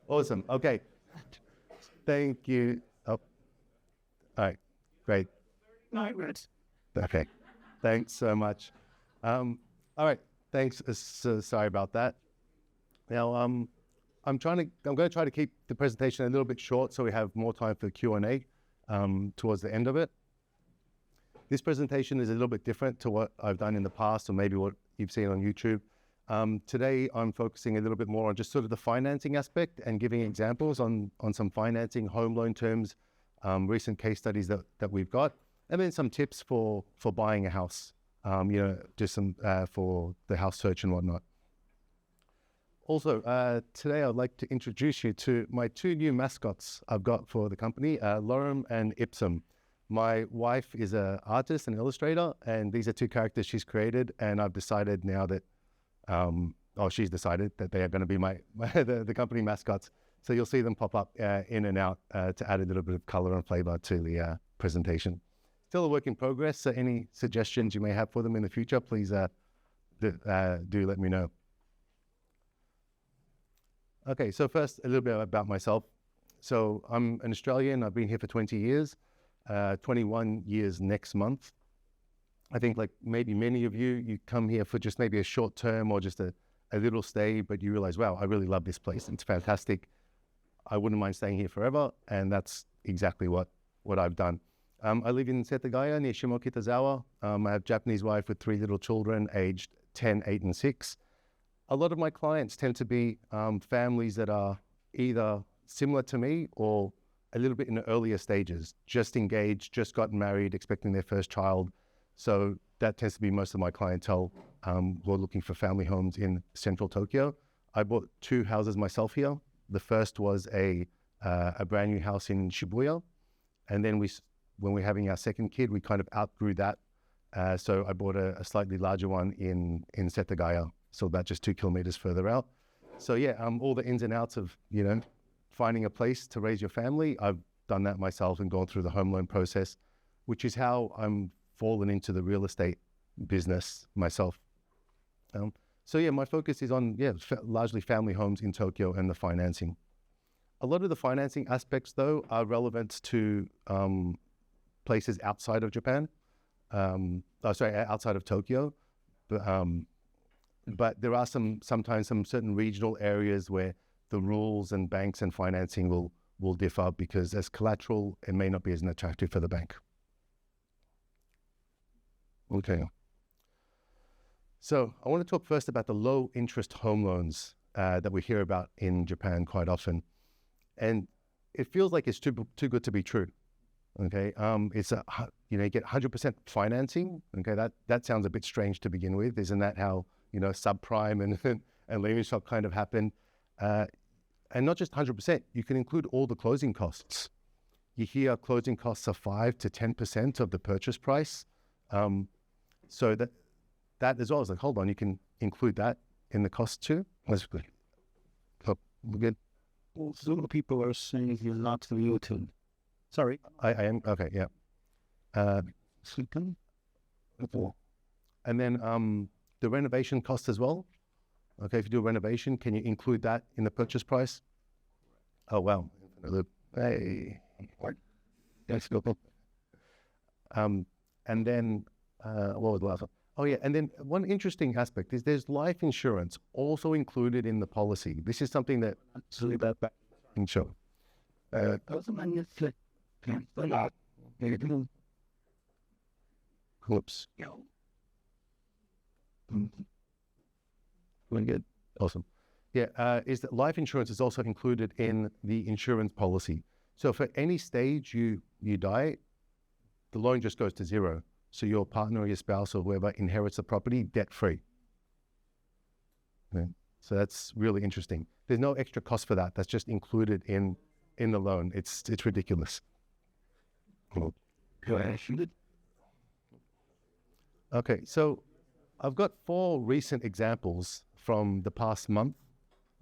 Awesome. Okay. Thank you. Oh, all right. Great. Okay. Thanks so much. All right. Thanks. So sorry about that. Now, I'm going to try to keep the presentation a little bit short so we have more time for Q&A towards the end of it. This presentation is a little bit different to what I've done in the past or maybe what you've seen on YouTube. Today, I'm focusing a little bit more on just sort of the financing aspect and giving examples on some financing, home loan terms, recent case studies that we've got, and then some tips for buying a house, just some for the house search and whatnot. Also, today I'd like to introduce you to my two new mascots I've got for the company, Lorem and Ipsum. My wife is an artist and illustrator, and these are two characters she's created, and I've decided now that she's decided that they are going to be the company mascots. So you'll see them pop up in and out to add a little bit of color and flavor to the presentation. Still a work in progress, so any suggestions you may have for them in the future, please do let me know. Okay, so first, a little bit about myself. So I'm an Australian. I've been here for 20 years, 21 years next month. I think like maybe many of you come here for just maybe a short term or just a little stay, but you realize, wow, I really love this place. It's fantastic. I wouldn't mind staying here forever. And that's exactly what I've done. I live in Setagaya near Shimokitazawa. I have a Japanese wife with 3 little children aged 10, 8, and 6. A lot of my clients tend to be families that are either similar to me or a little bit in the earlier stages, just engaged, just gotten married, expecting their first child. So that tends to be most of my clientele who are looking for family homes in central Tokyo. I bought 2 houses myself here. The first was a brand new house in Shibuya. And then when we're having our second kid, we kind of outgrew that. So I bought a slightly larger one in Setagaya, so about just 2 kilometers further out. So yeah, all the ins and outs of, finding a place to raise your family, I've done that myself and gone through the home loan process, which is how I'm fallen into the real estate business myself. So yeah, my focus is on, largely family homes in Tokyo and the financing. A lot of the financing aspects, though, are relevant to places outside of Japan. Outside of Tokyo. But there are sometimes some certain regional areas where the rules and banks and financing will differ because as collateral, it may not be as attractive for the bank. Okay. So I want to talk first about the low interest home loans that we hear about in Japan quite often. And it feels like it's too good to be true. Okay. It's you get 100% financing. Okay. That sounds a bit strange to begin with. Isn't that how, subprime and lending shop kind of happened? And not just 100%, you can include all the closing costs. You hear closing costs are 5 to 10% of the purchase price. So that as well is like, hold on, you can include that in the cost too. That's good. Oh, we're good. Well, some people are saying you're not on YouTube. Sorry. I am. Okay. Yeah. And then the renovation cost as well. Okay. If you do a renovation, can you include that in the purchase price? Oh, wow. Hey. Let's go. And then, what was the last one? Oh, yeah. And then one interesting aspect is there's life insurance also included in the policy. This is something that... Sure. Whoops. Good. Awesome. Yeah, is that life insurance is also included in the insurance policy. So for any stage you die, the loan just goes to zero. So your partner or your spouse or whoever inherits the property debt-free. Okay. So that's really interesting. There's no extra cost for that. That's just included in the loan. It's ridiculous. Cool. Okay, so I've got 4 recent examples from the past month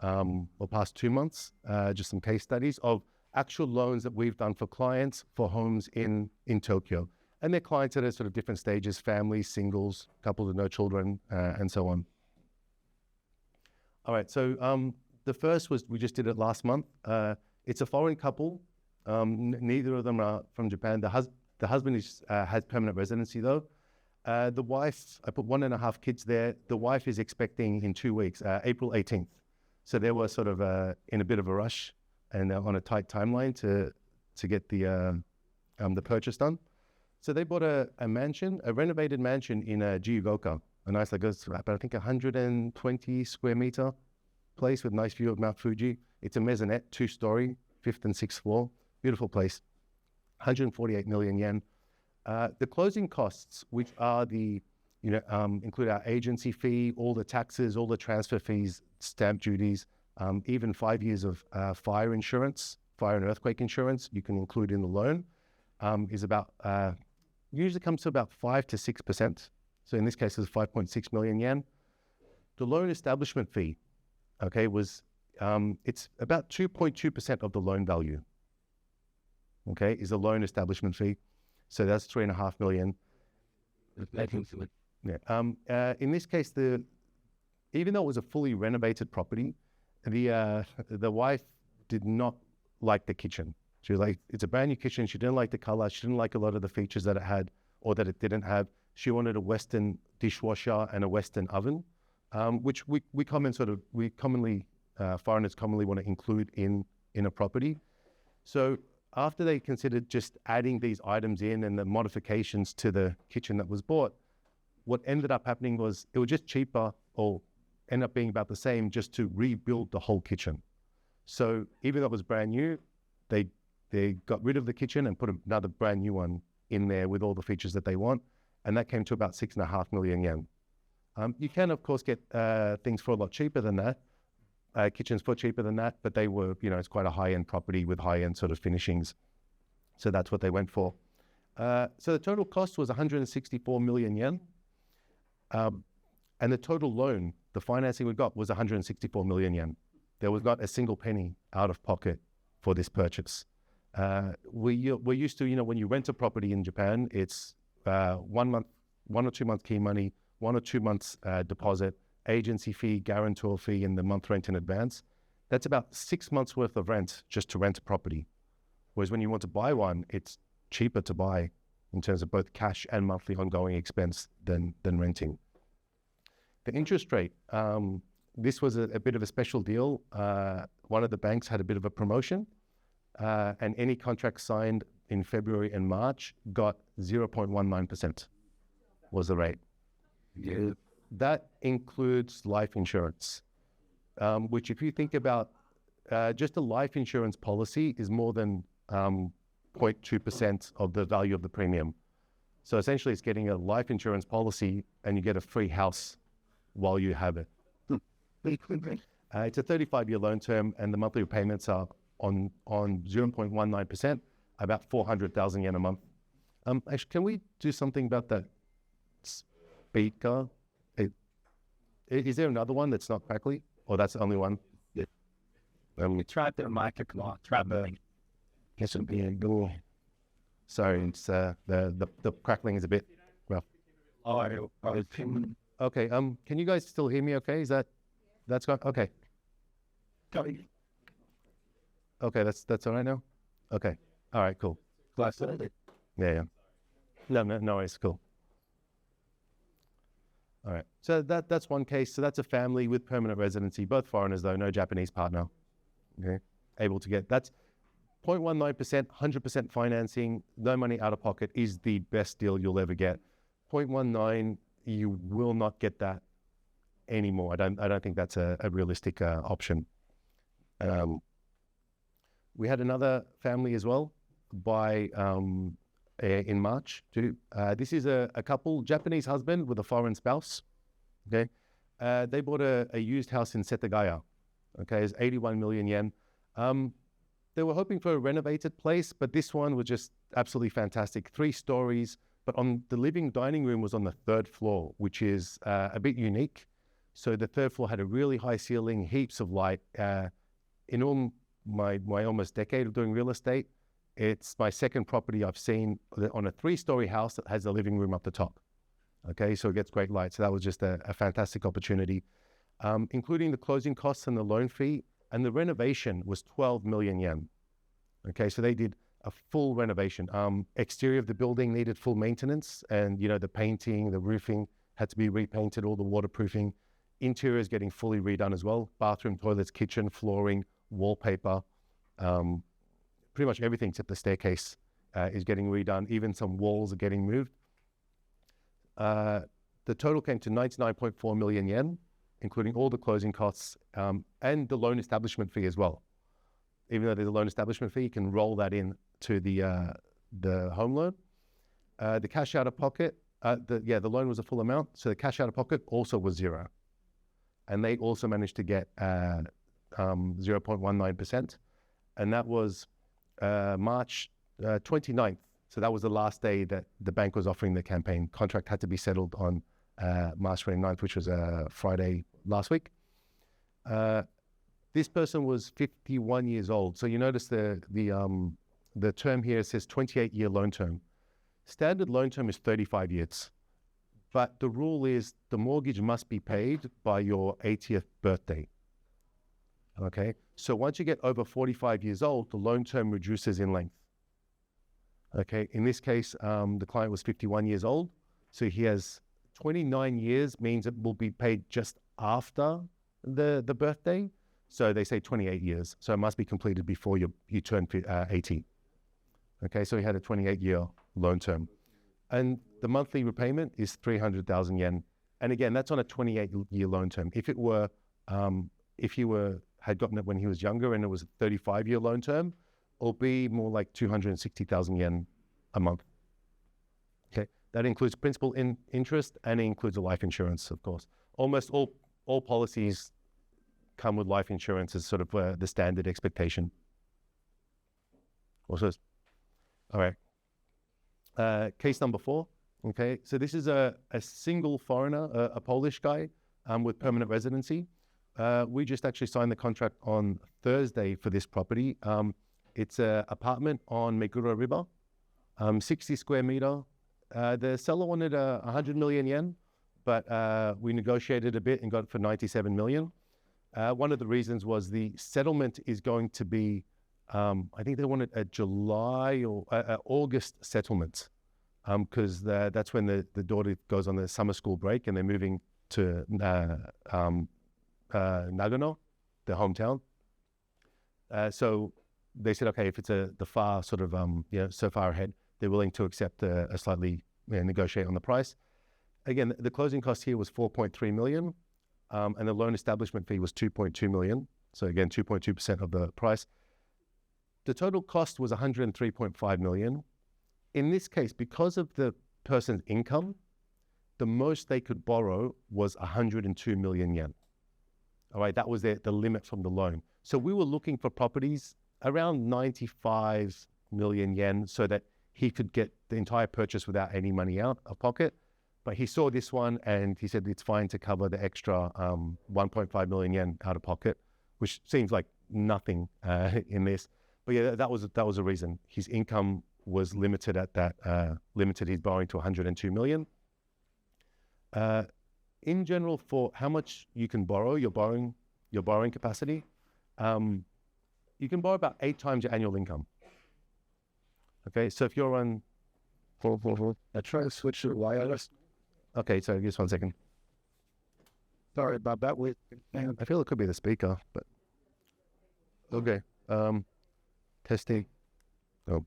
or past 2 months, just some case studies of actual loans that we've done for clients for homes in Tokyo. And they're clients at a sort of different stages, families, singles, couples with no children, and so on. All right, so The first was, we just did it last month. It's a foreign couple. Neither of them are from Japan. The husband has permanent residency though. The wife, I put 1.5 kids there. The wife is expecting in 2 weeks, April 18th. So they were sort of in a bit of a rush and on a tight timeline to get the purchase done. So they bought a mansion, a renovated mansion in Jiugoka, a nice, like, goes about, I think, 120 square meter place with nice view of Mount Fuji. It's a maisonette, 2-story, 5th and 6th floor. Beautiful place. 148 million yen. The closing costs, which are include our agency fee, all the taxes, all the transfer fees, stamp duties, even 5 years of fire insurance, fire and earthquake insurance, you can include in the loan, is about, usually comes to about 5 to 6%. So in this case, it's 5.6 million yen. The loan establishment fee, okay, was, it's about 2.2% of the loan value, okay, is the loan establishment fee. So that's 3.5 million. Yeah. In this case, even though it was a fully renovated property, the wife did not like the kitchen. She was like, it's a brand new kitchen. She didn't like the color. She didn't like a lot of the features that it had or that it didn't have. She wanted a Western dishwasher and a Western oven, which foreigners commonly want to include in a property. So after they considered just adding these items in and the modifications to the kitchen that was bought, what ended up happening was it was just cheaper, or end up being about the same, just to rebuild the whole kitchen. So even though it was brand new, they got rid of the kitchen and put another brand new one in there with all the features that they want. And that came to about 6.5 million yen. You can, of course, get things for a lot cheaper than that, kitchens for cheaper than that, but they were, it's quite a high-end property with high-end sort of finishings. So that's what they went for. So the total cost was 164 million yen. And the total loan, the financing we got, was 164 million yen. There was not a single penny out of pocket for this purchase. We're used to, when you rent a property in Japan, it's 1 or 2 months key money, 1 or 2 months deposit, agency fee, guarantor fee, and the month rent in advance. That's about 6 months worth of rent just to rent a property. Whereas when you want to buy one, it's cheaper to buy in terms of both cash and monthly ongoing expense than renting. The interest rate, this was a bit of a special deal. One of the banks had a bit of a promotion, and any contract signed in February and March got 0.19% was the rate. Yeah. That includes life insurance, which, if you think about, just a life insurance policy is more than 0.2% of the value of the premium. So essentially it's getting a life insurance policy and you get a free house while you have it. It's a 35-year loan term, and the monthly repayments are on 0.19%, about 400,000 yen a month. Actually, can we do something about that speaker? Is there another one that's not crackly, or that's the only one? Yeah. We tried the microphone. Sorry, it's the crackling is a bit rough. Okay. Can you guys still hear me? Okay, that's gone? Okay. Okay, that's all right now. Okay. All right. Cool. Yeah. No worries. Cool. All right. So that's one case. So that's a family with permanent residency, both foreigners though, no Japanese partner. Okay. Able to get, that's 0.19%, 100% financing, no money out of pocket is the best deal you'll ever get. 0.19, you will not get that anymore. I don't think that's a realistic option. We had another family as well buy in March too. This is a couple, Japanese husband with a foreign spouse. Okay, they bought a used house in Setagaya. Okay, it's 81 million yen. They were hoping for a renovated place, but this one was just absolutely fantastic. 3 stories, but on the living dining room was on the 3rd floor, which is a bit unique. So the 3rd floor had a really high ceiling, heaps of light. In all my almost decade of doing real estate, it's my second property I've seen on a 3-story house that has a living room up the top. Okay, so it gets great light. So that was just a fantastic opportunity. Including the closing costs and the loan fee, and the renovation was 12 million yen. Okay, so they did a full renovation. Exterior of the building needed full maintenance, and the painting, the roofing had to be repainted, all the waterproofing. Interior is getting fully redone as well. Bathroom, toilets, kitchen, flooring, wallpaper, pretty much everything except the staircase is getting redone. Even some walls are getting moved. The total came to 99.4 million yen, including all the closing costs and the loan establishment fee as well. Even though there's a loan establishment fee, you can roll that in to the home loan. The cash out of pocket, the loan was a full amount, so the cash out of pocket also was zero. And they also managed to get 0.19%. And that was March 29th. So that was the last day that the bank was offering the campaign. Contract had to be settled on March 29th, which was Friday last week. This person was 51 years old. So you notice the term here says 28-year loan term. Standard loan term is 35 years. But the rule is the mortgage must be paid by your 80th birthday. Okay? So once you get over 45 years old, the loan term reduces in length. Okay? In this case, the client was 51 years old. So he has 29 years, means it will be paid just after the birthday. So they say 28 years. So it must be completed before you turn 80. Okay, so he had a 28-year loan term. And the monthly repayment is 300,000 yen. And again, that's on a 28-year loan term. If it were, if he had gotten it when he was younger and it was a 35-year loan term, it'll be more like 260,000 yen a month. Okay, that includes principal interest, and it includes a life insurance, of course. Almost all policies come with life insurance as sort of the standard expectation. Also, all right. Case number 4. Okay, so this is a single foreigner, a Polish guy with permanent residency. We just actually signed the contract on Thursday for this property. It's an apartment on Meguro River, 60 square meter. The seller wanted 100 million yen, but we negotiated a bit and got it for 97 million. One of the reasons was the settlement is going to be, I think they wanted a July or August settlement, because that's when the daughter goes on the summer school break and they're moving to Nagano, their hometown. So they said, okay, if it's the far sort of, so far ahead, they're willing to accept a slightly, negotiate on the price. Again, the closing cost here was 4.3 million. And the loan establishment fee was 2.2 million. So again, 2.2% of the price. The total cost was 103.5 million. In this case, because of the person's income, the most they could borrow was 102 million yen. All right, that was the limit from the loan. So we were looking for properties around 95 million yen so that he could get the entire purchase without any money out of pocket. But he saw this one and he said it's fine to cover the extra 1.5 million yen out of pocket, which seems like nothing in this. But yeah, that was a reason. His income was limited at that, limited his borrowing to 102 million. In general, for how much you can borrow, your borrowing capacity, you can borrow about 8 times your annual income. Okay, so if you're on... I try to switch to wireless. Okay, so just 1 second. Sorry about that. I feel it could be the speaker, but... Okay, testing. Oh.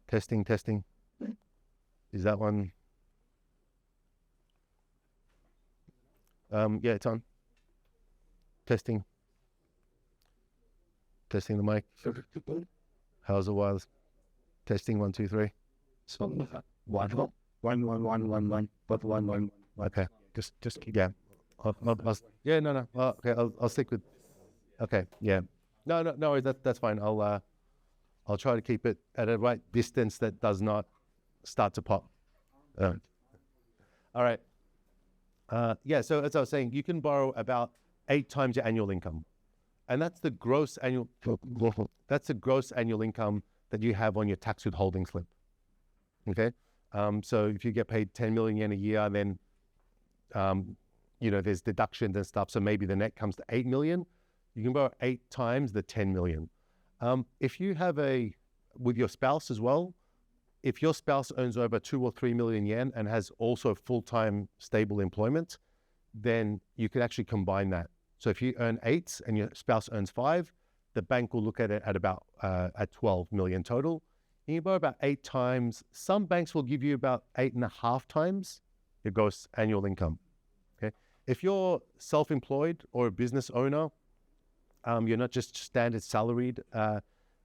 Testing. Is that one? Yeah, it's on. Testing the mic. How's the wireless? Testing 1, 2, 3. So 1, 1. But 1. Okay. Just keep. Yeah. No. Okay, I'll stick with. Okay. Yeah. No. That's fine. I'll try to keep it at a right distance that does not start to pop. All right. Yeah. So as I was saying, you can borrow about 8 times your annual income, and that's the gross annual. That's the gross annual income that you have on your tax withholding slip. Okay. So if you get paid 10 million yen a year, then there's deductions and stuff. So maybe the net comes to 8 million. You can borrow 8 times the 10 million. If you have with your spouse as well, if your spouse earns over 2 or 3 million yen and has also full-time stable employment, then you can actually combine that. So if you earn 8 and your spouse earns 5, the bank will look at it at about at 12 million total. And you borrow about 8 times. Some banks will give you about 8.5 times your gross annual income. Okay. If you're self-employed or a business owner, you're not just standard salaried,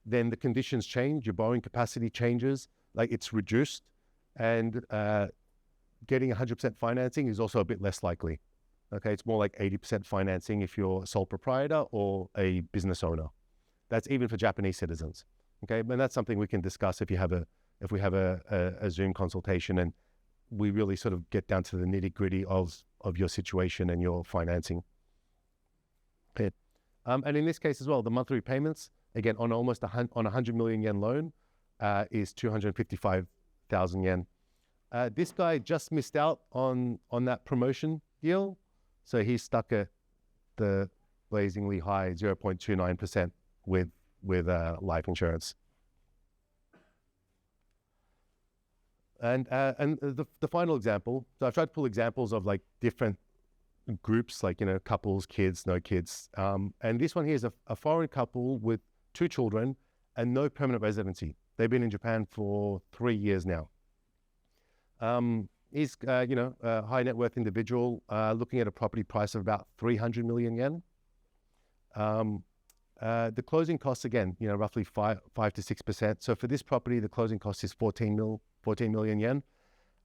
then the conditions change. Your borrowing capacity changes, like it's reduced, and getting 100% financing is also a bit less likely. Okay, it's more like 80% financing if you're a sole proprietor or a business owner. That's even for Japanese citizens. Okay, and that's something we can discuss if we have a Zoom consultation and we really sort of get down to the nitty gritty of your situation and your financing. Okay. And in this case as well, the monthly repayments, again, on almost on 100 million yen loan, is 255,000 yen. This guy just missed out on that promotion deal. So he's stuck at the blazingly high 0.29% with life insurance. And the final example, so I've tried to pull examples of like different groups, like, couples, kids, no kids. And this one here is a foreign couple with 2 children and no permanent residency. They've been in Japan for 3 years now. He's, a high net worth individual, looking at a property price of about 300 million yen. The closing costs, again, roughly 5 to 6%. So for this property, the closing cost is 14 million yen.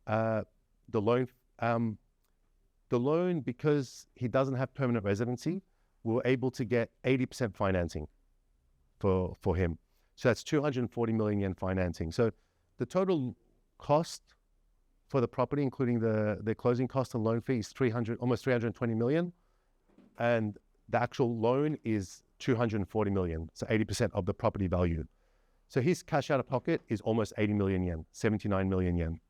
The loan, because he doesn't have permanent residency, we're able to get 80% financing for him. So that's 240 million yen financing. So the total cost for the property, including the closing cost and loan fee, is almost 320 million. And the actual loan is 240 million, so 80% of the property value. So his cash out of pocket is almost 80 million yen, 79 million yen.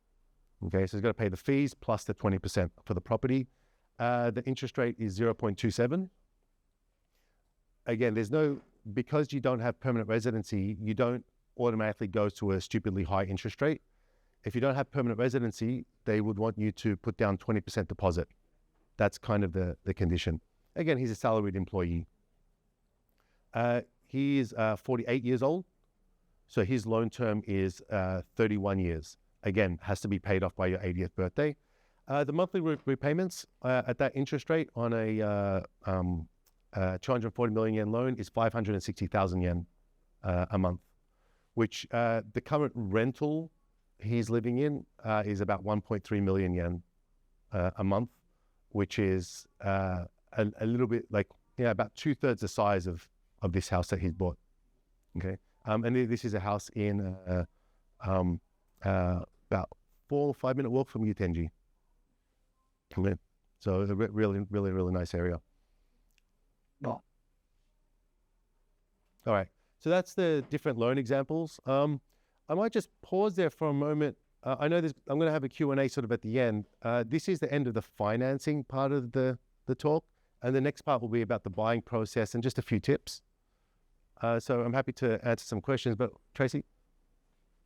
Okay, so he's got to pay the fees plus the 20% for the property. The interest rate is 0.27. Again, because you don't have permanent residency, you don't automatically go to a stupidly high interest rate. If you don't have permanent residency, they would want you to put down 20% deposit. That's kind of the condition. Again, he's a salaried employee. He is 48 years old. So his loan term is 31 years. Again, has to be paid off by your 80th birthday. The monthly repayments at that interest rate on a 240 million yen loan is 560,000 yen a month, which the current rental he's living in is about 1.3 million yen a month, which is a little bit like, about 2/3 the size of this house that he's bought. Okay. And this is a house in about 4 or 5 minute walk from Utenji. Okay. So a really, really, really nice area. Oh. All right. So that's the different loan examples. I might just pause there for a moment. I know I'm going to have a Q&A sort of at the end. This is the end of the financing part of the talk. And the next part will be about the buying process and just a few tips. So I'm happy to answer some questions, but Tracy?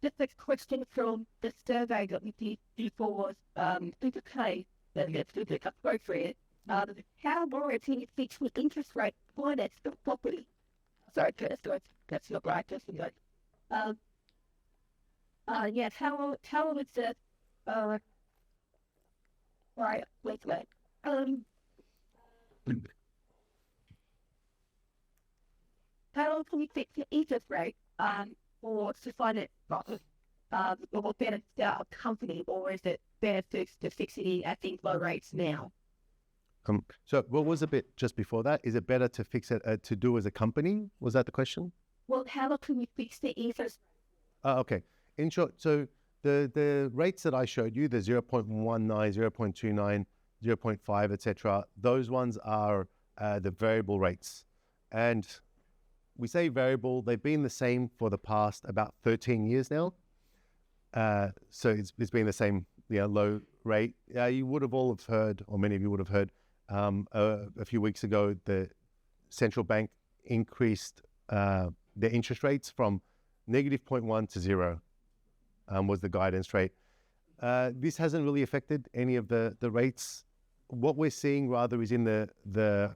Just a question from the survey that we did before the pay that gets to the appropriate. How warranty fixed with interest rate finance the property? Sorry, that's not right. Just yes, how is it? Right, wait. How can we fix the interest rate or to find it or better our company, or is it better to fix it at these low rates now? So what was a bit just before that? Is it better to fix it to do as a company? Was that the question? Well, how can we fix the interest? Okay. In short, so the rates that I showed you, the 0.19, 0.29, 0.5, etc., those ones are the variable rates. And we say variable, they've been the same for the past about 13 years now. So it's been the same low rate. You would have all have heard, or many of you would have heard, a few weeks ago, the central bank increased their interest rates from negative 0.1 to 0 was the guidance rate. This hasn't really affected any of the rates. What we're seeing rather is in the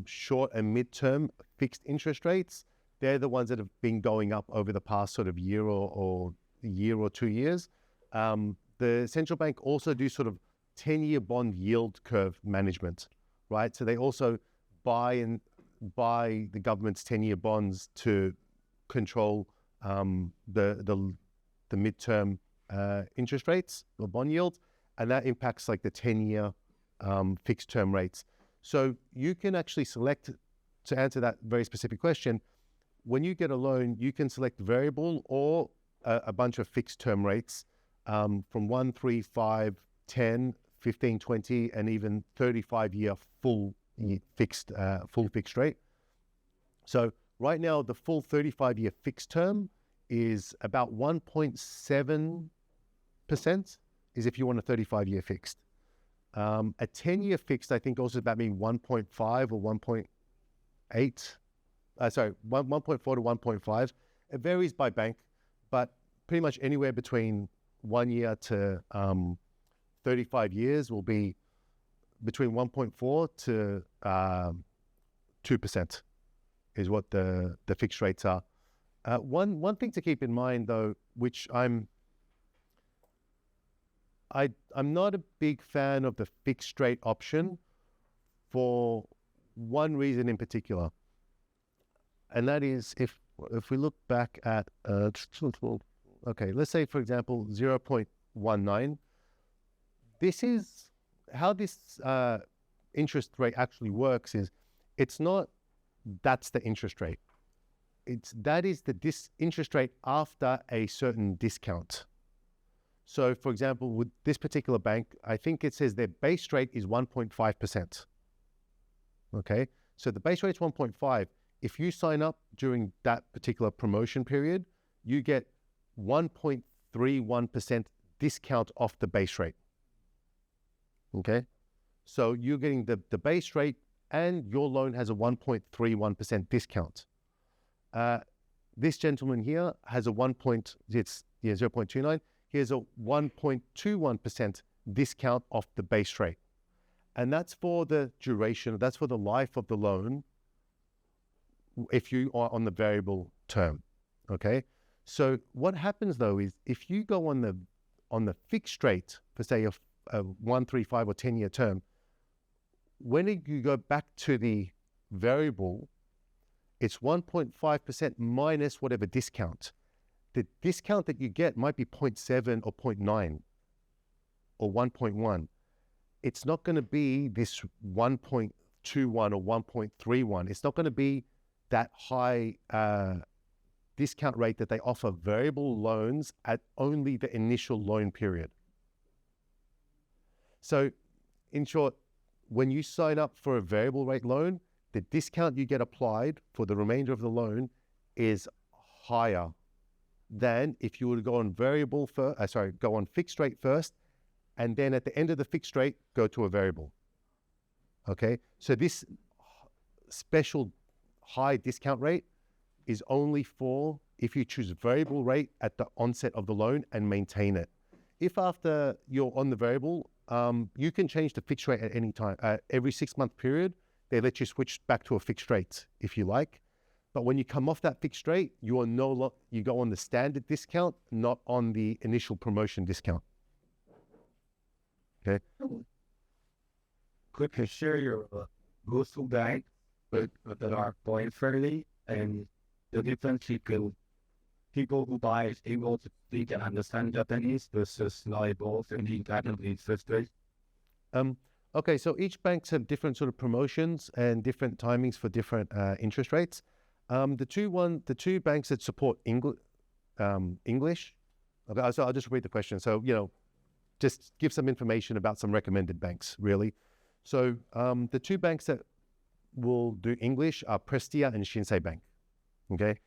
short and mid-term fixed interest rates. They're the ones that have been going up over the past sort of year or 2 years. The central bank also do sort of 10-year bond yield curve management, right? So they also buy the government's 10-year bonds to control the midterm interest rates or bond yields, and that impacts like the 10-year fixed term rates. So you can actually select, to answer that very specific question, when you get a loan, you can select variable or a bunch of fixed term rates from 1, 3, 5, 10, 15, 20, and even 35-year full fixed rate. So right now, the full 35-year fixed term is about 1.7% is if you want a 35-year fixed. A 10-year fixed, I think, also about being 1.5 or 1.8. 1.4 to 1.5. It varies by bank, but pretty much anywhere between 1 year to 35 years will be between 1.4 to 2% is what the fixed rates are. One thing to keep in mind, though, which I'm not a big fan of the fixed rate option for one reason in particular. And that is if we look back at, okay, let's say, for example, 0.19. This is how this interest rate actually works is it's not that's the interest rate. That is the interest rate after a certain discount. So, for example, with this particular bank, I think it says their base rate is 1.5%. Okay, so the base rate is 1.5. If you sign up during that particular promotion period, you get 1.31% discount off the base rate. Okay, so you're getting the base rate and your loan has a 1.31% discount. This gentleman here has a 0.29. Here's a 1.21% discount off the base rate. And that's for the duration, that's for the life of the loan if you are on the variable term, okay? So what happens though is if you go on the fixed rate for say a 1, 3, 5 or 10-year term, when you go back to the variable, it's 1.5% minus whatever discount. The discount that you get might be 0.7 or 0.9 or 1.1. It's not going to be this 1.21 or 1.31. It's not going to be that high discount rate that they offer variable loans at only the initial loan period. So in short, when you sign up for a variable rate loan, the discount you get applied for the remainder of the loan is higher than if you were to go on go on fixed rate first, and then at the end of the fixed rate, go to a variable. Okay, so this special high discount rate is only for if you choose variable rate at the onset of the loan and maintain it. If after you're on the variable, you can change the fixed rate at any time. Every 6-month period, they let you switch back to a fixed rate if you like. But when you come off that fixed rate, you go on the standard discount, not on the initial promotion discount. Okay. Could you share your go-to bank that are point friendly and the difference between people who buy is able to speak and understand Japanese versus not able to independently translate? Okay, so each banks have different sort of promotions and different timings for different interest rates. The two banks that support English. Okay, so I'll just read the question. So just give some information about some recommended banks, really. So the two banks that will do English are Prestia and Shinsei Bank. Okay,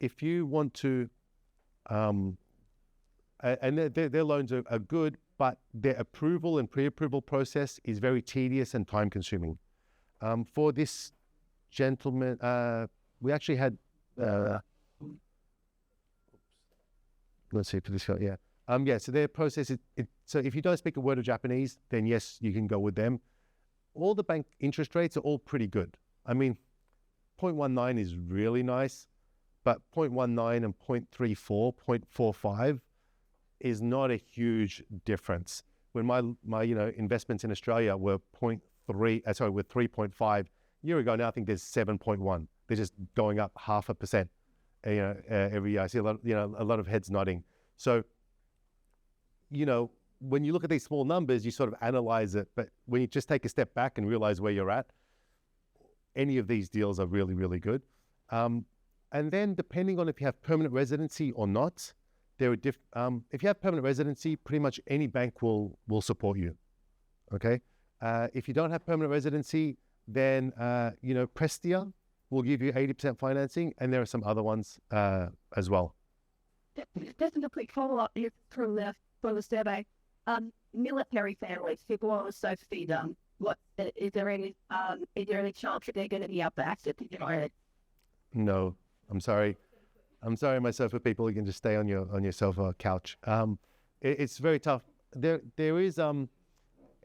if you want to, and their loans are good, but their approval and pre-approval process is very tedious and time-consuming. For this gentleman, we actually had, let's see, for this guy, yeah. So their process, so if you don't speak a word of Japanese, then yes, you can go with them. All the bank interest rates are all pretty good. I mean, 0.19 is really nice, but 0.19 and 0.34, 0.45 is not a huge difference. When my investments in Australia were 3.5 year ago, now I think there's 7.1. They're just going up 0.5%, every year. I see a lot of heads nodding. So, when you look at these small numbers, you sort of analyze it, but when you just take a step back and realize where you're at, any of these deals are really, really good. And then depending on if you have permanent residency or not, there are if you have permanent residency, pretty much any bank will support you. Okay. If you don't have permanent residency, then Prestia will give you 80% financing, and there are some other ones as well. Just a quick follow-up here from the survey. Military families, people on the society, is there any chance that they're going to be able to access the United? No, I'm sorry. I'm sorry, my sofa people. You can just stay on your sofa couch. It's very tough. There is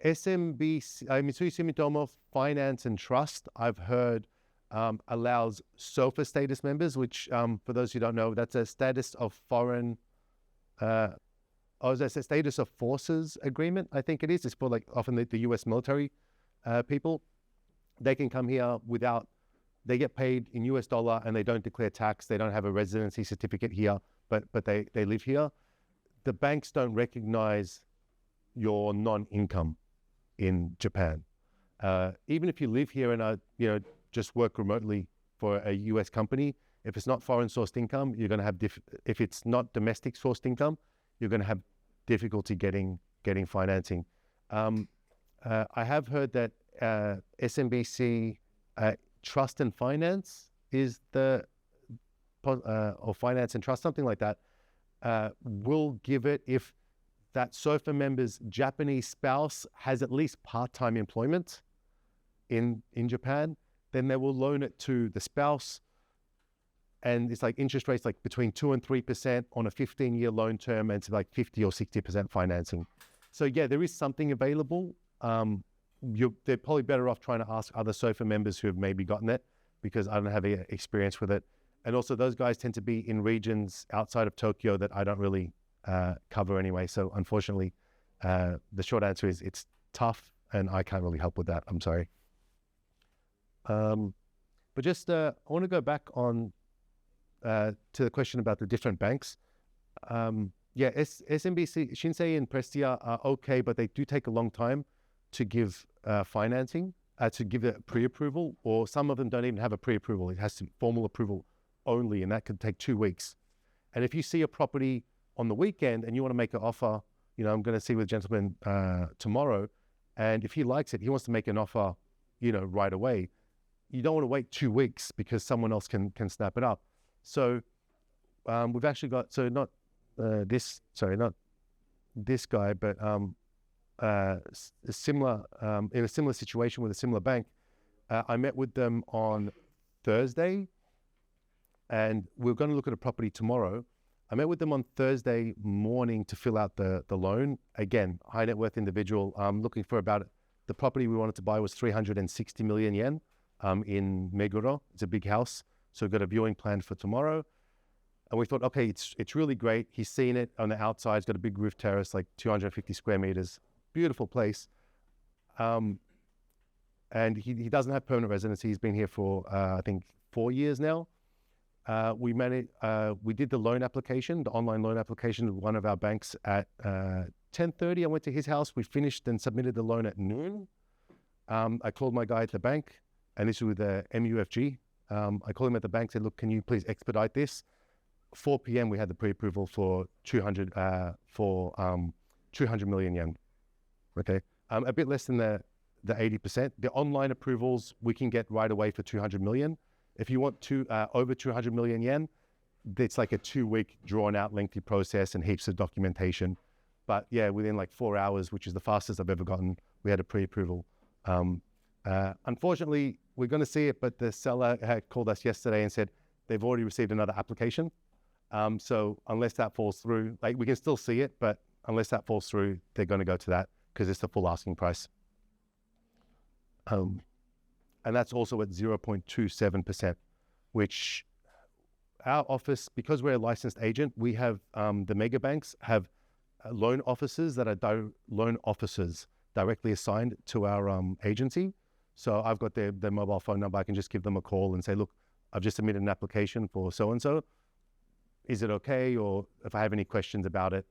SMBC, Mitsui Sumitomo Finance and Trust, I've heard, allows SOFA status members, which for those who don't know, that's a status of foreign, that's a status of forces agreement. I think it is. It's for often the U.S. military people. They can come here they get paid in US dollar and they don't declare tax. They don't have a residency certificate here, but they live here. The banks don't recognize your non-income in Japan. Even if you live here and just work remotely for a US company, if it's not foreign sourced income, you're going to have if it's not domestic sourced income, you're going to have difficulty getting financing. I have heard that SMBC Trust and Finance is or Finance and Trust, something like that, will give it if that SOFA member's Japanese spouse has at least part-time employment in Japan, then they will loan it to the spouse. And it's interest rates between 2 and 3% on a 15-year loan term, and it's 50 or 60% financing. So yeah, there is something available. They're probably better off trying to ask other SOFA members who have maybe gotten it, because I don't have any experience with it. And also those guys tend to be in regions outside of Tokyo that I don't really cover anyway. So unfortunately, the short answer is it's tough and I can't really help with that. I'm sorry. But just, I want to go back on to the question about the different banks. SMBC, Shinsei and Prestia are okay, but they do take a long time to give financing, to give it pre-approval, or some of them don't even have a pre-approval. It has to formal approval only, and that could take 2 weeks. And if you see a property on the weekend and you want to make an offer, I'm going to see with a gentleman tomorrow, and if he likes it, he wants to make an offer, right away. You don't want to wait 2 weeks because someone else can snap it up. So we've actually got, not this guy, but similar in a similar situation with a similar bank. I met with them on Thursday, and we're going to look at a property tomorrow. I met with them on Thursday morning to fill out the loan. Again, high net worth individual. Looking for the property we wanted to buy was 360 million yen in Meguro. It's a big house. So we've got a viewing planned for tomorrow. And we thought, okay, it's really great. He's seen it on the outside. It's got a big roof terrace, 250 square meters. Beautiful place. And he doesn't have permanent residency. He's been here for, I think, 4 years now. We did the loan application, the online loan application with one of our banks at 10:30. I went to his house. We finished and submitted the loan at noon. I called my guy at the bank, and this was with the MUFG. I called him at the bank, said, look, can you please expedite this? 4 p.m. we had the pre-approval for 200 million yen. Okay, a bit less than the 80%. The online approvals we can get right away for 200 million. If you want over 200 million yen, it's like a 2-week drawn out lengthy process and heaps of documentation. But yeah, within like 4 hours, which is the fastest I've ever gotten, we had a pre-approval. Unfortunately, we're going to see it, but the seller had called us yesterday and said they've already received another application. So unless that falls through, like we can still see it, but unless that falls through, they're going to go to that because it's the full asking price. And that's also at 0.27%, which our office, because we're a licensed agent, we have the mega banks have loan officers that are loan officers directly assigned to our agency. So I've got their mobile phone number. I can just give them a call and say, look, I've just submitted an application for so-and-so. Is it okay? Or if I have any questions about it.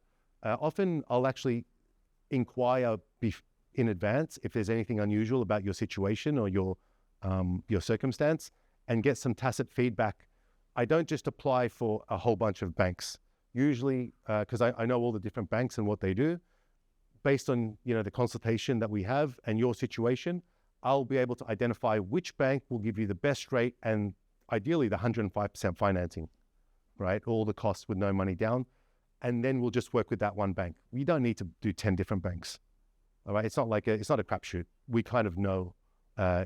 Often I'll actually inquire in advance if there's anything unusual about your situation or your circumstance and get some tacit feedback. I don't just apply for a whole bunch of banks. Usually, because I know all the different banks and what they do, based on the consultation that we have and your situation, I'll be able to identify which bank will give you the best rate and ideally the 105% financing, right? All the costs with no money down. And then we'll just work with that one bank. We don't need to do 10 different banks, all right? It's not a crapshoot. We kind of know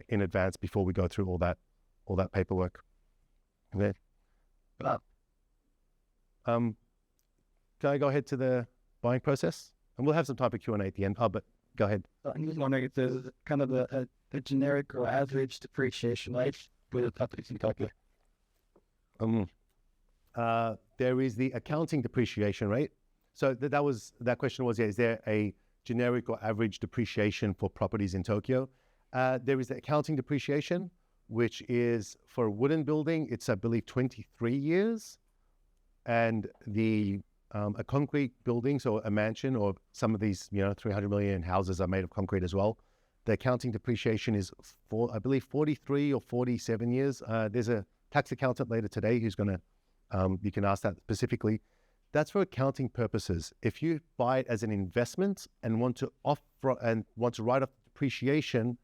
in advance before we go through all that paperwork. Okay. Can I go ahead to the buying process? And we'll have some time for Q&A at the end. But go ahead. I'm just wondering if there's kind of a generic or average depreciation life with the properties in Tokyo. There is the accounting depreciation rate. So that question was, is there a generic or average depreciation for properties in Tokyo? There is the accounting depreciation, which is for a wooden building, it's I believe 23 years. And a concrete building, so a mansion or some of these 300 million houses are made of concrete as well. The accounting depreciation is I believe 43 or 47 years. There's a tax accountant later today who's going to, you can ask that specifically. That's for accounting purposes. If you buy it as an investment and want to write off depreciation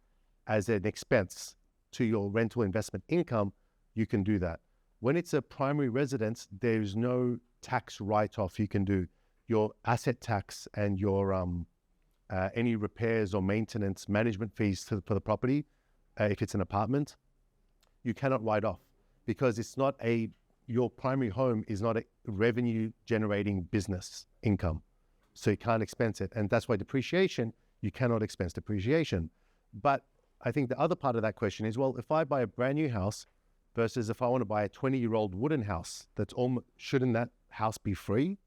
as an expense to your rental investment income, you can do that. When it's a primary residence, there's no tax write-off you can do. Your asset tax and your any repairs or maintenance management fees for the property, if it's an apartment, you cannot write off because it's not your primary home is not a revenue generating business income. So you can't expense it. And that's why depreciation, you cannot expense depreciation. But I think the other part of that question is, well, if I buy a brand new house versus if I want to buy a 20-year-old wooden house, shouldn't that house be free?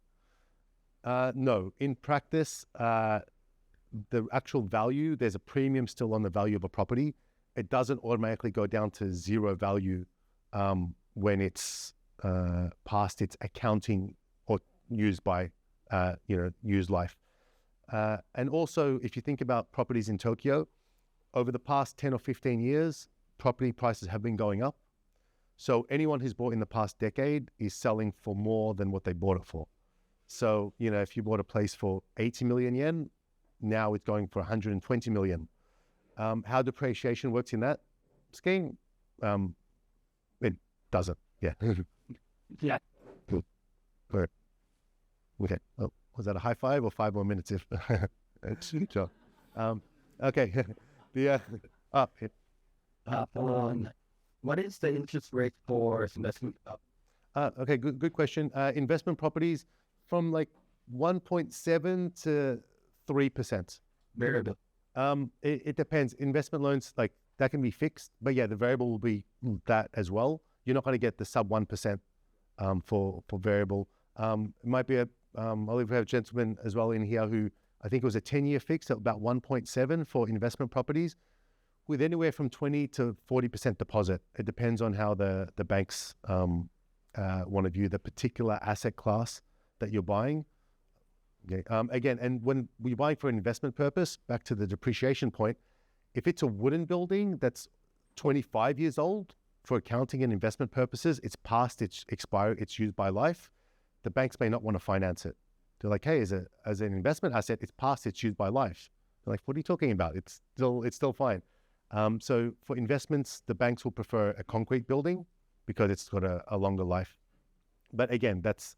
No. In practice, the actual value, there's a premium still on the value of a property. It doesn't automatically go down to zero value when it's past its accounting or used by, used life. And also, if you think about properties in Tokyo, over the past 10 or 15 years, property prices have been going up. So anyone who's bought in the past decade is selling for more than what they bought it for. So, if you bought a place for 80 million yen, now it's going for 120 million. How depreciation works in that scheme? It doesn't. Yeah. Yeah. Cool. Okay. Oh, was that a high five or 5 more minutes? If sure. Okay. What is the interest rate for investment? Okay, good question. Investment properties from like 1.7 to 3%. Variable. It depends. Investment loans, like that can be fixed, but yeah, the variable will be that as well. You're not going to get the sub 1% for variable. It might be I'll have a gentleman as well in here who I think it was a 10-year fix at about 1.7 for investment properties, with anywhere from 20 to 40% deposit. It depends on how the banks want to view the particular asset class that you're buying. Okay. Again, and when we're buying for an investment purpose, back to the depreciation point, if it's a wooden building that's 25 years old, for accounting and investment purposes, it's past its expiry, it's used by life, the banks may not want to finance it. They're like, hey, as an investment asset, it's past its used by life. They're like, what are you talking about? It's still fine. So for investments, the banks will prefer a concrete building because it's got a longer life. But again, that's,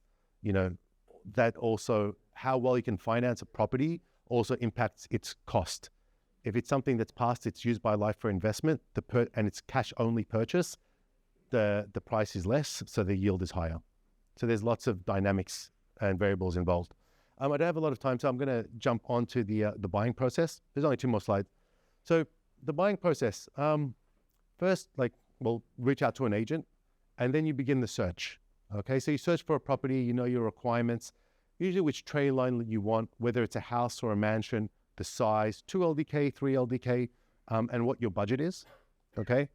that also how well you can finance a property also impacts its cost. If it's something that's past its use by life for investment, and it's cash only purchase, the price is less, so the yield is higher. So there's lots of dynamics and variables involved. I don't have a lot of time, so I'm going to jump onto the buying process. There's only 2 more slides. So the buying process, first, we'll reach out to an agent, and then you begin the search. Okay, so you search for a property, you know your requirements, usually which trade line you want, whether it's a house or a mansion, the size, 2 LDK, 3 LDK, and what your budget is. Okay.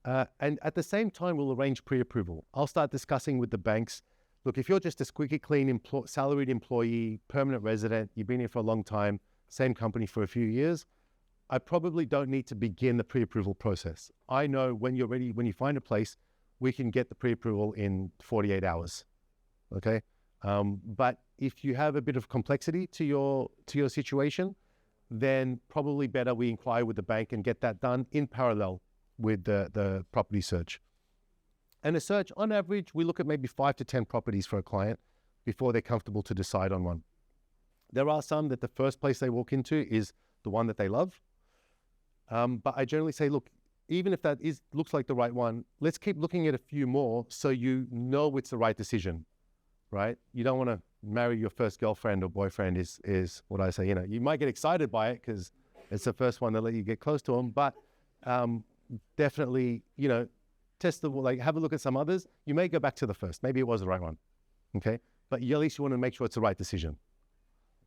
And at the same time, we'll arrange pre-approval. I'll start discussing with the banks. Look, if you're just a squeaky clean salaried employee, permanent resident, you've been here for a long time, same company for a few years, I probably don't need to begin the pre-approval process. I know when you're ready, when you find a place, we can get the pre-approval in 48 hours, okay? But if you have a bit of complexity to your situation, then probably better we inquire with the bank and get that done in parallel with the property search. And a search, on average, we look at maybe 5 to 10 properties for a client before they're comfortable to decide on one. There are some that the first place they walk into is the one that they love. But I generally say, look, even if that looks like the right one, let's keep looking at a few more so you know it's the right decision, right? You don't want to marry your first girlfriend or boyfriend is what I say. You know, you might get excited by it because it's the first one that let you get close to them, but definitely, you know, have a look at some others. You may go back to the first. Maybe it was the right one, okay? But at least you want to make sure it's the right decision.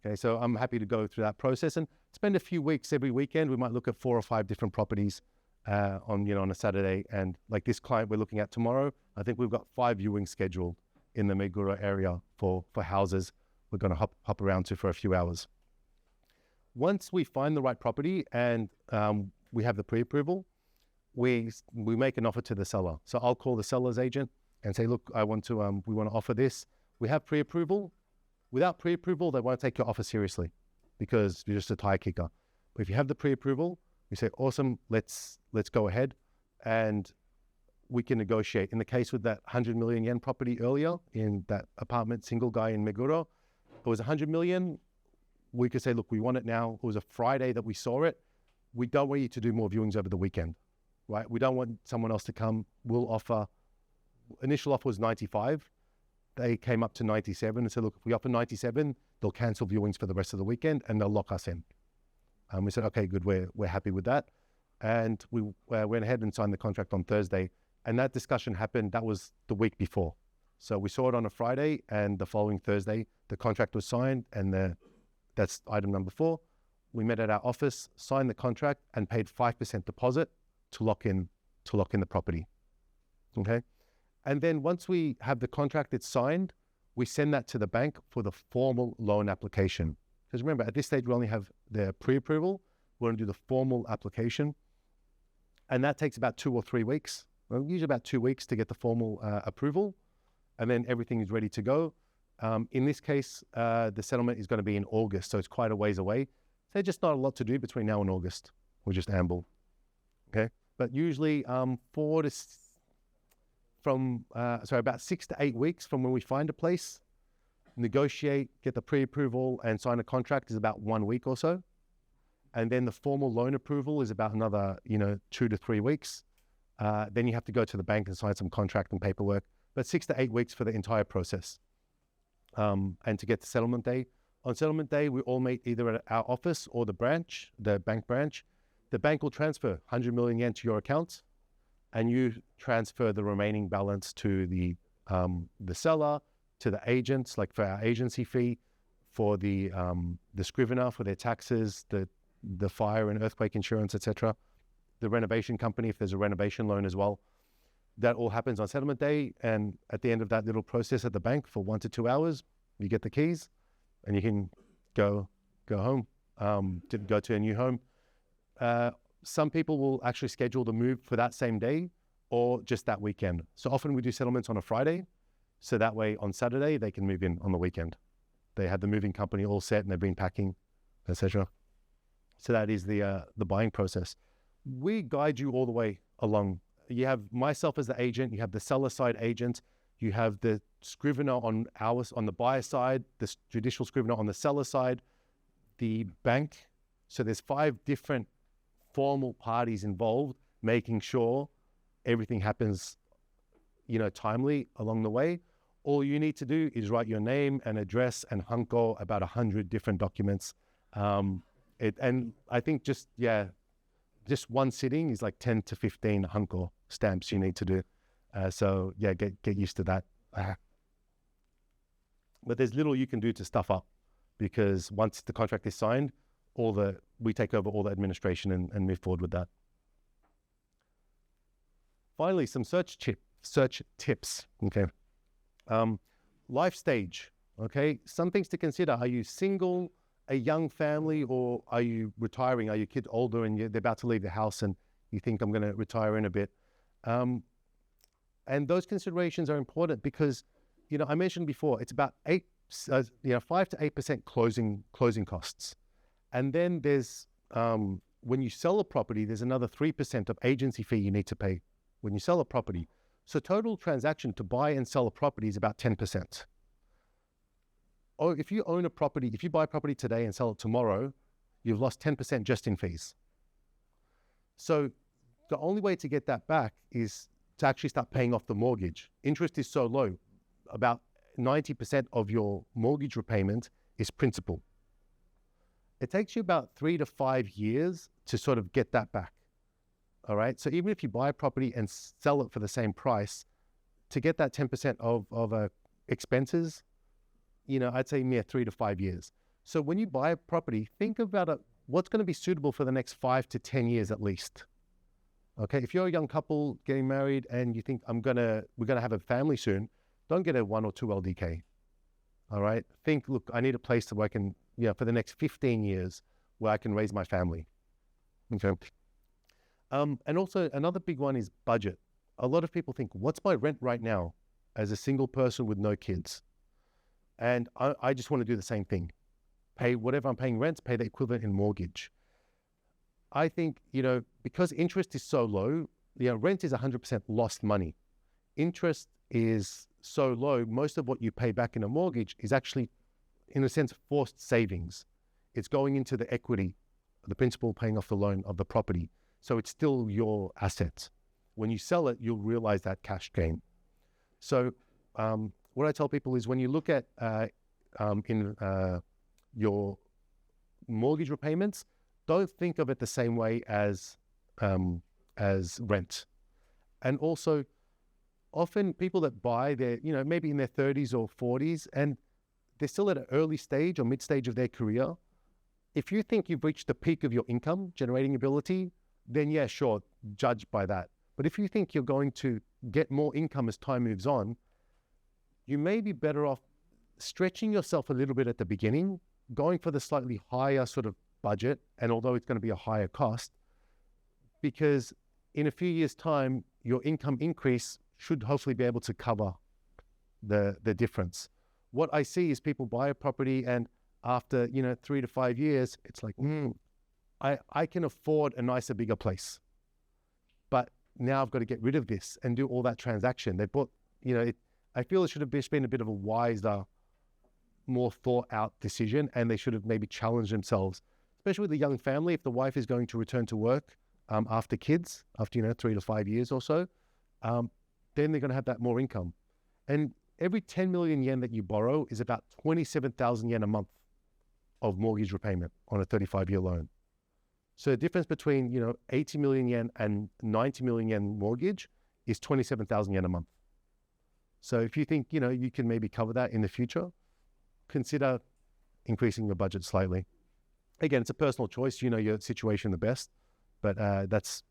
Okay, so I'm happy to go through that process and spend a few weeks every weekend. We might look at 4 or 5 different properties on a Saturday. And like this client we're looking at tomorrow, I think we've got 5 viewings scheduled in the Meguro area for houses we're going to hop around to for a few hours. Once we find the right property and we have the pre-approval, we make an offer to the seller. So I'll call the seller's agent and say, look, we want to offer this. We have pre-approval. Without pre-approval, they won't take your offer seriously because you're just a tire kicker. But if you have the pre-approval, we say, awesome, let's go ahead and we can negotiate. In the case with that 100 million yen property earlier in that apartment, single guy in Meguro, it was 100 million. We could say, look, we want it now. It was a Friday that we saw it. We don't want you to do more viewings over the weekend, right? We don't want someone else to come. We'll offer, initial offer was 95. They came up to 97 and said, look, if we offer 97, they'll cancel viewings for the rest of the weekend and they'll lock us in. We said, okay, good, we're happy with that. And we went ahead and signed the contract on Thursday. And that discussion happened, that was the week before. So we saw it on a Friday and the following Thursday, the contract was signed and that's item number 4. We met at our office, signed the contract and paid 5% deposit to lock in the property, okay? And then once we have the contract, it's signed, we send that to the bank for the formal loan application. Because remember, at this stage, we only have the pre-approval. We're going to do the formal application. And that takes about 2 or 3 weeks, usually about 2 weeks to get the formal approval. And then everything is ready to go. In this case, the settlement is going to be in August, so it's quite a ways away. So just not a lot to do between now and August. We'll just amble, okay? But usually about 6 to 8 weeks from when we find a place, negotiate, get the pre-approval and sign a contract is about 1 week or so. And then the formal loan approval is about another, 2 to 3 weeks. Then you have to go to the bank and sign some contract and paperwork, but 6 to 8 weeks for the entire process. And to get the settlement day. On settlement day, we all meet either at our office or the bank branch. The bank will transfer 100 million yen to your account and you transfer the remaining balance to the seller, to the agents, like for our agency fee, for the scrivener, for their taxes, the fire and earthquake insurance, etc. The renovation company, if there's a renovation loan as well. That all happens on settlement day. And at the end of that little process at the bank for 1 to 2 hours, you get the keys and you can go home, to go to a new home. Some people will actually schedule the move for that same day or just that weekend. So often we do settlements on a Friday. So that way on Saturday, they can move in on the weekend. They have the moving company all set and they've been packing, etc. So that is the buying process. We guide you all the way along. You have myself as the agent, you have the seller side agent, You have the scrivener on the buyer side, the judicial scrivener on the seller side, the bank. So there's 5 different formal parties involved, making sure everything happens, timely along the way. All you need to do is write your name and address and hunko about 100 different documents. And I think just one sitting is like 10 to 15 hunko stamps you need to do. So get used to that. But there's little you can do to stuff up, because once the contract is signed, we take over all the administration and move forward with that. Finally, some search tips. Okay. Life stage. Okay. Some things to consider. Are you single, a young family, or are you retiring? Are your kids older and they're about to leave the house and you think, I'm going to retire in a bit? And those considerations are important because, I mentioned before, it's about 5 to 8% closing costs. And then there's, when you sell a property, there's another 3% of agency fee you need to pay when you sell a property. So total transaction to buy and sell a property is about 10%. Or if you own a property, if you buy a property today and sell it tomorrow, you've lost 10% just in fees. So the only way to get that back is to actually start paying off the mortgage. Interest is so low, about 90% of your mortgage repayment is principal. It takes you about 3 to 5 years to sort of get that back. All right. So even if you buy a property and sell it for the same price, to get that 10% of expenses, I'd say near 3 to 5 years. So when you buy a property, think about what's going to be suitable for the next 5 to 10 years at least. Okay. If you're a young couple getting married and you think we're going to have a family soon, don't get a 1 or 2 LDK. All right. Think, look, I need a place where I can, for the next 15 years where I can raise my family. Okay. And also another big one is budget. A lot of people think, what's my rent right now as a single person with no kids? And I just want to do the same thing. Pay whatever I'm paying rent, pay the equivalent in mortgage. I think, because interest is so low, rent is 100% lost money. Interest is so low, most of what you pay back in a mortgage is actually, in a sense, forced savings. It's going into the equity, the principal paying off the loan of the property. So it's still your asset. When you sell it, you'll realize that cash gain. So what I tell people is when you look at your mortgage repayments, don't think of it the same way as rent. And also, often people that buy, they're maybe in their 30s or 40s, and they're still at an early stage or mid-stage of their career. If you think you've reached the peak of your income generating ability, then yeah, sure, judge by that. But if you think you're going to get more income as time moves on, you may be better off stretching yourself a little bit at the beginning, going for the slightly higher sort of budget, and although it's going to be a higher cost, because in a few years' time, your income increase should hopefully be able to cover the difference. What I see is people buy a property and after 3 to 5 years, it's like, I can afford a nicer, bigger place. But now I've got to get rid of this and do all that transaction. They bought, I feel it should have been a bit of a wiser, more thought out decision, and they should have maybe challenged themselves, especially with a young family. If the wife is going to return to work after kids, after 3 to 5 years or so, then they're going to have that more income. And every 10 million yen that you borrow is about 27,000 yen a month of mortgage repayment on a 35-year loan. So the difference between 80 million yen and 90 million yen mortgage is 27,000 yen a month. So if you think you can maybe cover that in the future, consider increasing your budget slightly. Again, it's a personal choice. You know your situation the best, but that's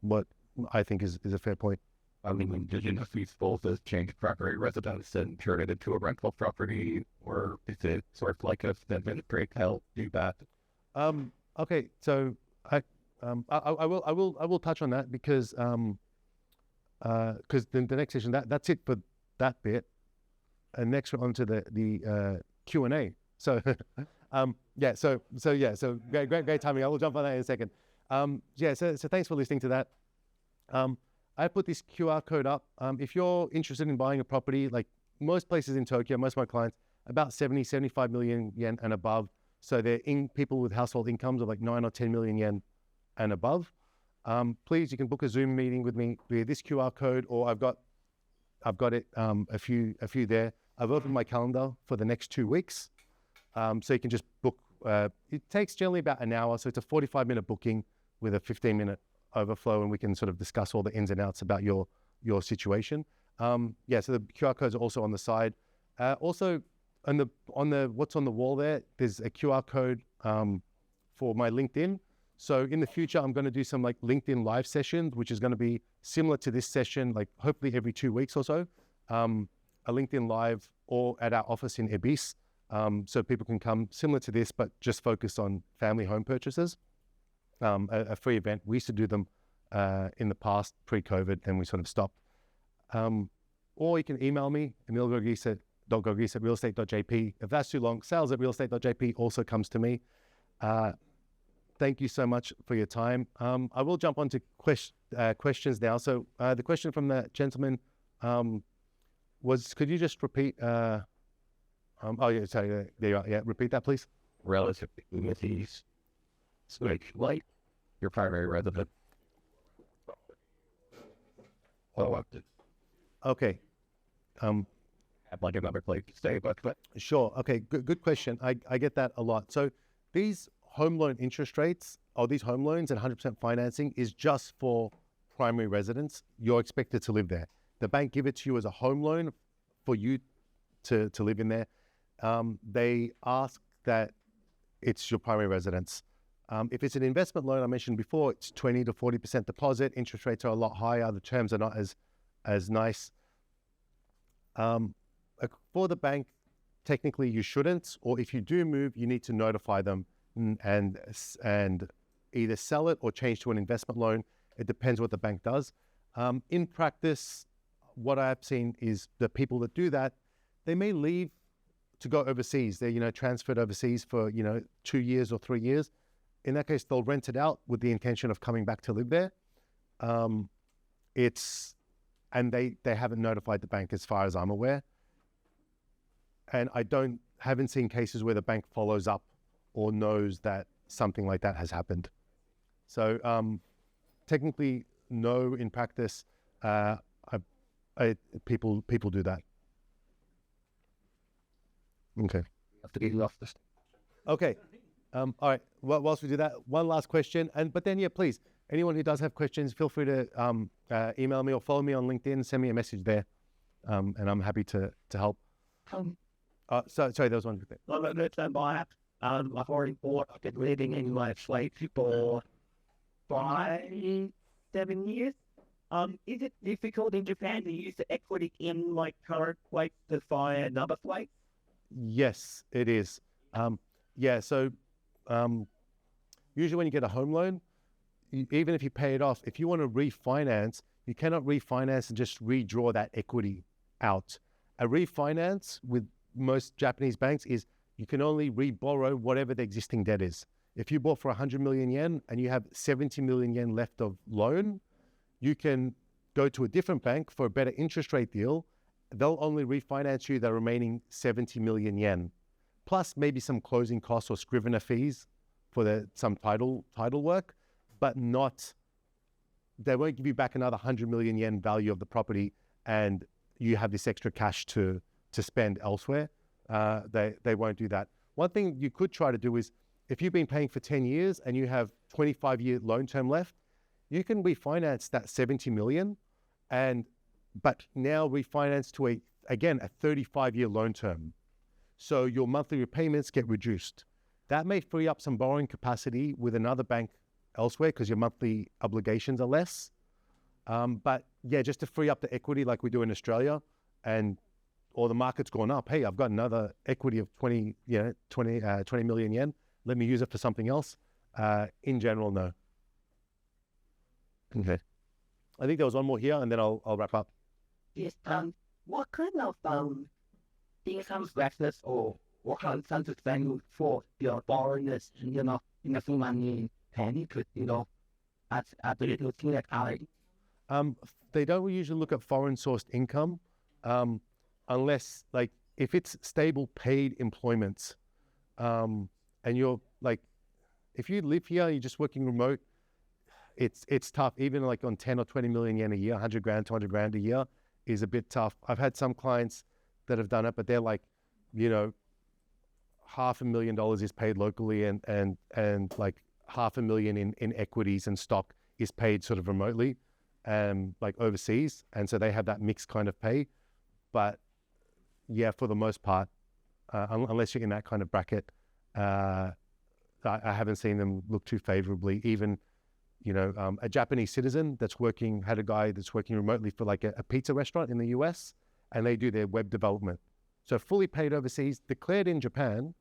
what I think is a fair point. I mean, did you know if these both as change primary residence and turn it into a rental property, or is it sort of like a administrative help do that? Okay, so I will touch on that because the next session that's it for that bit, and next we're on to the Q&A. So so great timing. I will jump on that in a second. So thanks for listening to that. I put this QR code up. If you're interested in buying a property, like most places in Tokyo, most of my clients, about 70, 75 million yen and above. So they're people with household incomes of like 9 or 10 million yen and above. Please, you can book a Zoom meeting with me via this QR code, or I've got it a few there. I've opened my calendar for the next 2 weeks, so you can just book. It takes generally about an hour, so it's a 45-minute booking with a 15-minute overflow, and we can sort of discuss all the ins and outs about your situation. So the QR codes are also on the side. Also, on the what's on the wall there's a QR code for my LinkedIn. So in the future, I'm going to do some like LinkedIn live sessions, which is going to be similar to this session, like hopefully every 2 weeks or so, a LinkedIn live or at our office in Ibis. So people can come similar to this, but just focus on family home purchases. A free event. We used to do them in the past, pre-COVID, then we sort of stopped. Or you can email me, Emil Gorgees@realestate.jp. If that's too long, sales@realestate.jp also comes to me. Thank you so much for your time. I will jump onto questions now. So the question from the gentleman was, could you just repeat? Sorry, there you are. Yeah, repeat that, please. Relative communities. So like your primary resident. Okay. Have like another place to stay, but Sure. Okay. Good question. I get that a lot. So these home loan interest rates, or these home loans and 100% financing is just for primary residents. You're expected to live there. The bank give it to you as a home loan for you to live in there. They ask that it's your primary residence. If it's an investment loan, I mentioned before, it's 20 to 40% deposit. Interest rates are a lot higher. The terms are not as nice. For the bank, technically you shouldn't, or if you do move, you need to notify them and either sell it or change to an investment loan. It depends what the bank does. In practice, what I've seen is the people that do that, they may leave to go overseas. They're, transferred overseas for, 2 years or 3 years. In that case, they'll rent it out with the intention of coming back to live there. And they haven't notified the bank as far as I'm aware. And I haven't seen cases where the bank follows up or knows that something like that has happened. So technically, no, in practice, people do that. Okay. have to get you off this. Okay. All right. Well, whilst we do that, one last question. But then, please, anyone who does have questions, feel free to email me or follow me on LinkedIn. Send me a message there, and I'm happy to help. Sorry, there was one thing. I've already bought. I've been living in my flight for 5-7 years. Is it difficult in Japan to use the equity in current flights to buy another flight? Yes, it is. So usually when you get a home loan, even if you pay it off, if you want to refinance, you cannot refinance and just redraw that equity out. A refinance with most Japanese banks is you can only re-borrow whatever the existing debt is. If you bought for 100 million yen and you have 70 million yen left of loan, you can go to a different bank for a better interest rate deal. They'll only refinance you the remaining 70 million yen, plus maybe some closing costs or scrivener fees for some title work, but they won't give you back another 100 million yen value of the property and you have this extra cash to spend elsewhere. They won't do that. One thing you could try to do is, if you've been paying for 10 years and you have 25-year loan term left, you can refinance that 70 million, but now refinance to a 35-year loan term. So your monthly repayments get reduced. That may free up some borrowing capacity with another bank elsewhere because your monthly obligations are less. But just to free up the equity like we do in Australia, or the market's gone up. Hey, I've got another equity of 20 million yen. Let me use it for something else. In general, no. Okay. I think there was one more here, and then I'll wrap up. Yes. What kind of income brackets or what kind of value for your borrowers, in the full money penny could, at the little thing like They don't usually look at foreign sourced income unless, like, if it's stable paid employments, and you're like, if you live here, you're just working remote, it's tough. Even like on 10 or 20 million yen a year, 100 grand, 200 grand a year is a bit tough. I've had some clients that have done it, but they're like, you know, $500,000 is paid locally and like $500,000 in equities and stock is paid sort of remotely, like overseas. And so they have that mixed kind of pay. But yeah, for the most part, unless you're in that kind of bracket, I haven't seen them look too favorably. Even, you know, a Japanese citizen had a guy that's working remotely for like a pizza restaurant in the US, and they do their web development. So fully paid overseas, declared in Japan,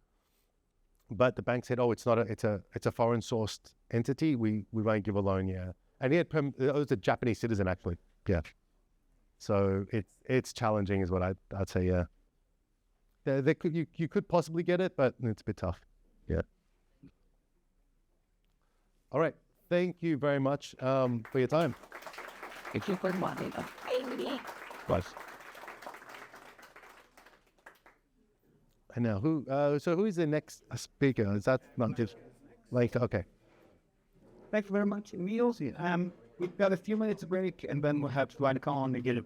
but the bank said, "Oh, it's a foreign sourced entity. We won't give a loan." Yeah, and it was a Japanese citizen actually. Yeah, so it's challenging, is what I'd say. Yeah, you could possibly get it, but it's a bit tough. Yeah. All right. Thank you very much for your time. Thank you for watching. But And now, who is the next speaker? Is that not just later? Okay. Thank you very much, Emil. We've got a few minutes break, and then we'll have to run a call and get it